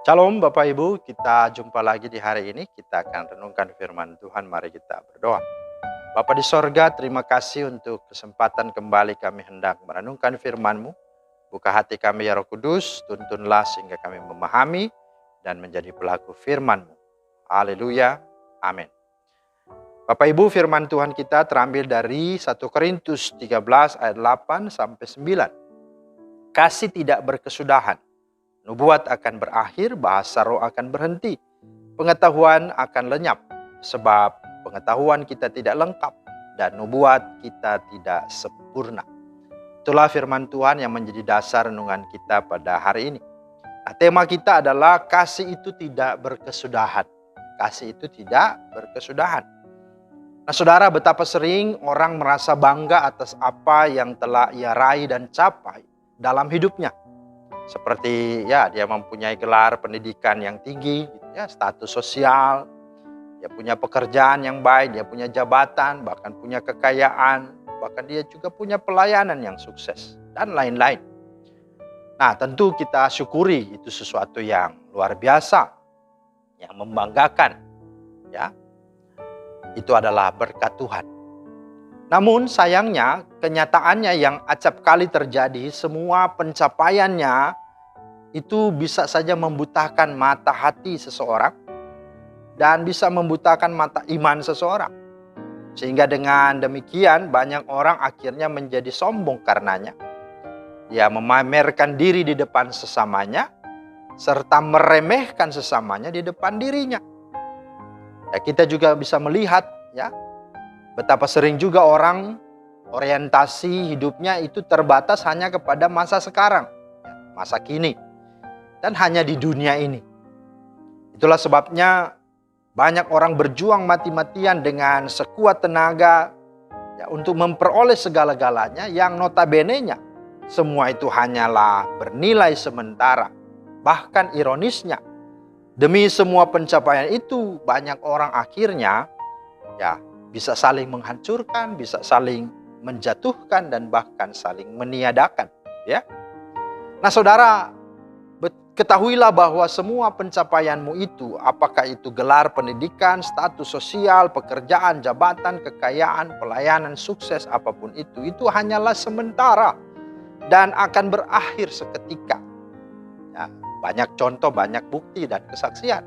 Shalom Bapak Ibu, kita jumpa lagi di hari ini. Kita akan renungkan firman Tuhan. Mari kita berdoa. Bapa di sorga, terima kasih untuk kesempatan kembali kami hendak merenungkan firman-Mu. Buka hati kami ya Roh Kudus, tuntunlah sehingga kami memahami dan menjadi pelaku firman-Mu. Haleluya, amin. Bapak Ibu, firman Tuhan kita terambil dari 1 Korintus 13 ayat 8 sampai 9. Kasih tidak berkesudahan. Nubuat akan berakhir, bahasa roh akan berhenti. Pengetahuan akan lenyap, sebab pengetahuan kita tidak lengkap dan nubuat kita tidak sempurna. Itulah firman Tuhan yang menjadi dasar renungan kita pada hari ini. Nah, tema kita adalah kasih itu tidak berkesudahan. Kasih itu tidak berkesudahan. Nah, saudara, betapa sering orang merasa bangga atas apa yang telah ia raih dan capai dalam hidupnya. Seperti dia mempunyai gelar pendidikan yang tinggi, status sosial, dia punya pekerjaan yang baik, dia punya jabatan, bahkan punya kekayaan, bahkan dia juga punya pelayanan yang sukses, dan lain-lain. Nah, tentu kita syukuri itu sesuatu yang luar biasa, yang membanggakan. Itu adalah berkat Tuhan. Namun sayangnya kenyataannya yang acap kali terjadi, semua pencapaiannya itu bisa saja membutakan mata hati seseorang dan bisa membutakan mata iman seseorang. Sehingga dengan demikian banyak orang akhirnya menjadi sombong karenanya. Dia memamerkan diri di depan sesamanya serta meremehkan sesamanya di depan dirinya. Kita juga bisa melihat betapa sering juga orang orientasi hidupnya itu terbatas hanya kepada masa sekarang, masa kini, dan hanya di dunia ini. Itulah sebabnya banyak orang berjuang mati-matian dengan sekuat tenaga untuk memperoleh segala-galanya yang notabene-nya semua itu hanyalah bernilai sementara. Bahkan ironisnya, demi semua pencapaian itu banyak orang akhirnya bisa saling menghancurkan, bisa saling menjatuhkan, dan bahkan saling meniadakan. Nah saudara, ketahuilah bahwa semua pencapaianmu itu, apakah itu gelar pendidikan, status sosial, pekerjaan, jabatan, kekayaan, pelayanan, sukses, apapun itu hanyalah sementara dan akan berakhir seketika. Banyak contoh, banyak bukti dan kesaksian.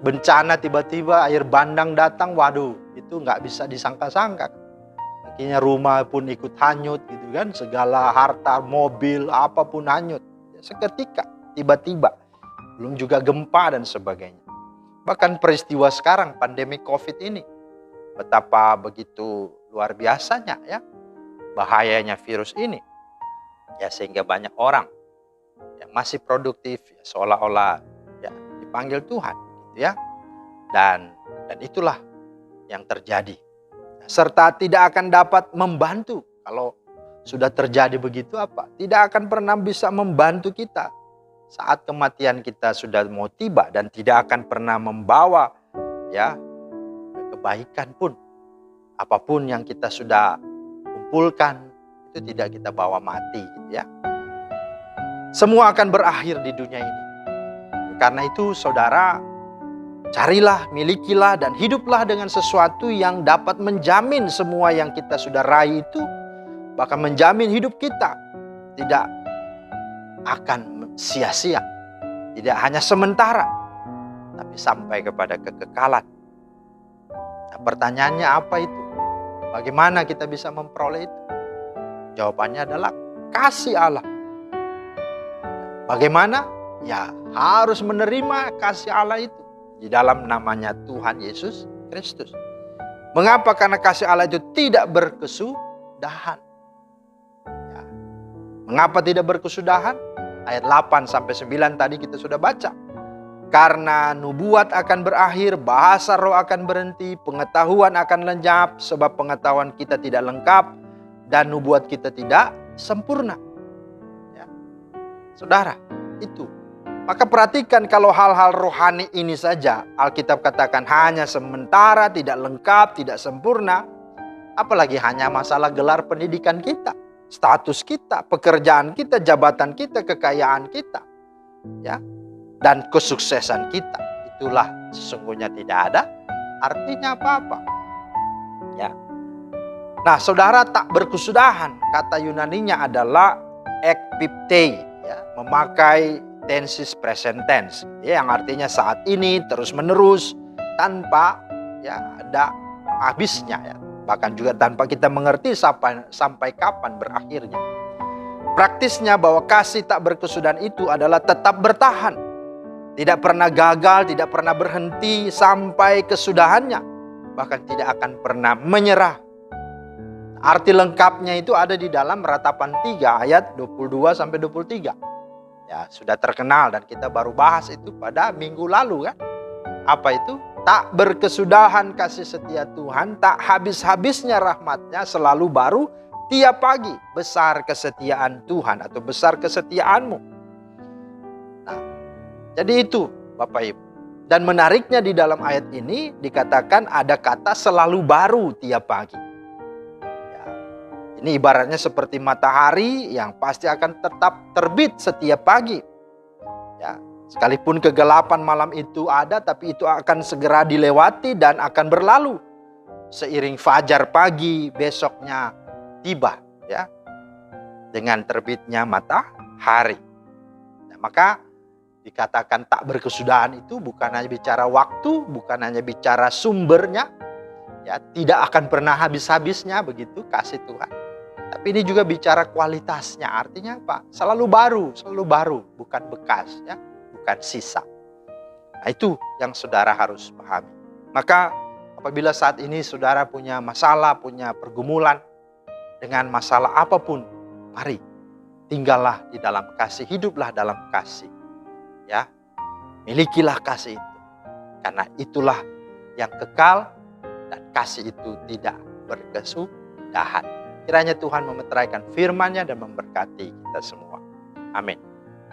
Bencana tiba-tiba air bandang datang, waduh, itu nggak bisa disangka-sangka. Akhirnya rumah pun ikut hanyut gitu kan, segala harta, mobil, apapun hanyut. Seketika, tiba-tiba. Belum juga gempa dan sebagainya. Bahkan peristiwa sekarang, pandemi COVID ini, betapa begitu luar biasanya bahayanya virus ini. Sehingga banyak orang yang masih produktif seolah-olah dipanggil Tuhan. Dan itulah yang terjadi. Serta tidak akan dapat membantu. Kalau sudah terjadi begitu tidak akan pernah bisa membantu kita saat kematian kita sudah mau tiba, dan tidak akan pernah membawa kebaikan pun. Apapun yang kita sudah kumpulkan itu tidak kita bawa mati Semua akan berakhir di dunia ini. Karena itu saudara, carilah, milikilah, dan hiduplah dengan sesuatu yang dapat menjamin semua yang kita sudah raih itu, bahkan menjamin hidup kita tidak akan sia-sia. Tidak hanya sementara, tapi sampai kepada kekekalan. Nah, pertanyaannya apa itu? Bagaimana kita bisa memperoleh itu? Jawabannya adalah kasih Allah. Bagaimana? Harus menerima kasih Allah itu di dalam namanya Tuhan Yesus Kristus. Mengapa? Karena kasih Allah itu tidak berkesudahan. Mengapa tidak berkesudahan? Ayat 8 sampai 9 tadi kita sudah baca. Karena nubuat akan berakhir, bahasa roh akan berhenti, pengetahuan akan lenyap, sebab pengetahuan kita tidak lengkap dan nubuat kita tidak sempurna. Saudara, itu. Maka perhatikan, kalau hal-hal rohani ini saja Alkitab katakan hanya sementara, tidak lengkap, tidak sempurna. Apalagi hanya masalah gelar pendidikan kita, status kita, pekerjaan kita, jabatan kita, kekayaan kita. dan kesuksesan kita, itulah sesungguhnya tidak ada artinya apa-apa. Ya. Nah, saudara, tak berkesudahan, kata Yunaninya adalah ekpiptei, ya, memakai tenses present tense, ya, yang artinya saat ini, terus menerus, tanpa ya ada habisnya, ya. Bahkan juga tanpa kita mengerti sampai kapan berakhirnya. Praktisnya bahwa kasih tak berkesudahan itu adalah tetap bertahan, tidak pernah gagal, tidak pernah berhenti sampai kesudahannya, bahkan tidak akan pernah menyerah. Arti lengkapnya itu ada di dalam Ratapan 3 ayat 22-23. Ya, sudah terkenal dan kita baru bahas itu pada minggu lalu kan. Apa itu? Tak berkesudahan kasih setia Tuhan, tak habis-habisnya rahmatnya, selalu baru tiap pagi. Besar kesetiaan Tuhan atau besar kesetiaanmu. Nah, jadi itu Bapak Ibu. Dan menariknya di dalam ayat ini dikatakan ada kata selalu baru tiap pagi. Ya, ini ibaratnya seperti matahari yang pasti akan tetap terbit setiap pagi. Ya, sekalipun kegelapan malam itu ada, tapi itu akan segera dilewati dan akan berlalu. Seiring fajar pagi besoknya tiba, ya, dengan terbitnya matahari. Nah, maka dikatakan tak berkesudahan itu bukan hanya bicara waktu, bukan hanya bicara sumbernya, ya, tidak akan pernah habis-habisnya begitu kasih Tuhan. Tapi ini juga bicara kualitasnya, artinya apa? Selalu baru, bukan bekas, ya, bukan sisa. Nah, itu yang saudara harus pahami. Maka apabila saat ini saudara punya masalah, punya pergumulan dengan masalah apapun, mari tinggallah di dalam kasih, hiduplah dalam kasih. Ya, milikilah kasih itu. Karena itulah yang kekal dan kasih itu tidak berkesudahan. Kiranya Tuhan memeteraikan firman-Nya dan memberkati kita semua. Amin.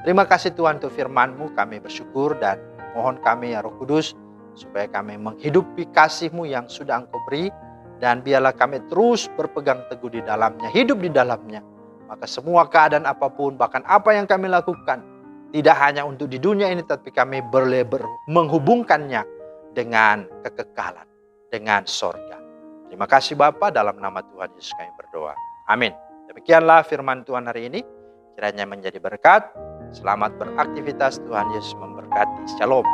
Terima kasih Tuhan untuk firman-Mu, kami bersyukur dan mohon kami ya Roh Kudus, supaya kami menghidupi kasih-Mu yang sudah Engkau beri, dan biarlah kami terus berpegang teguh di dalamnya, hidup di dalamnya. Maka semua keadaan apapun, bahkan apa yang kami lakukan, tidak hanya untuk di dunia ini, tapi kami menghubungkannya dengan kekekalan, dengan sorga. Terima kasih Bapa, dalam nama Tuhan Yesus kami berdoa. Amin. Demikianlah firman Tuhan hari ini. Kiranya menjadi berkat. Selamat beraktivitas, Tuhan Yesus memberkati. Shalom.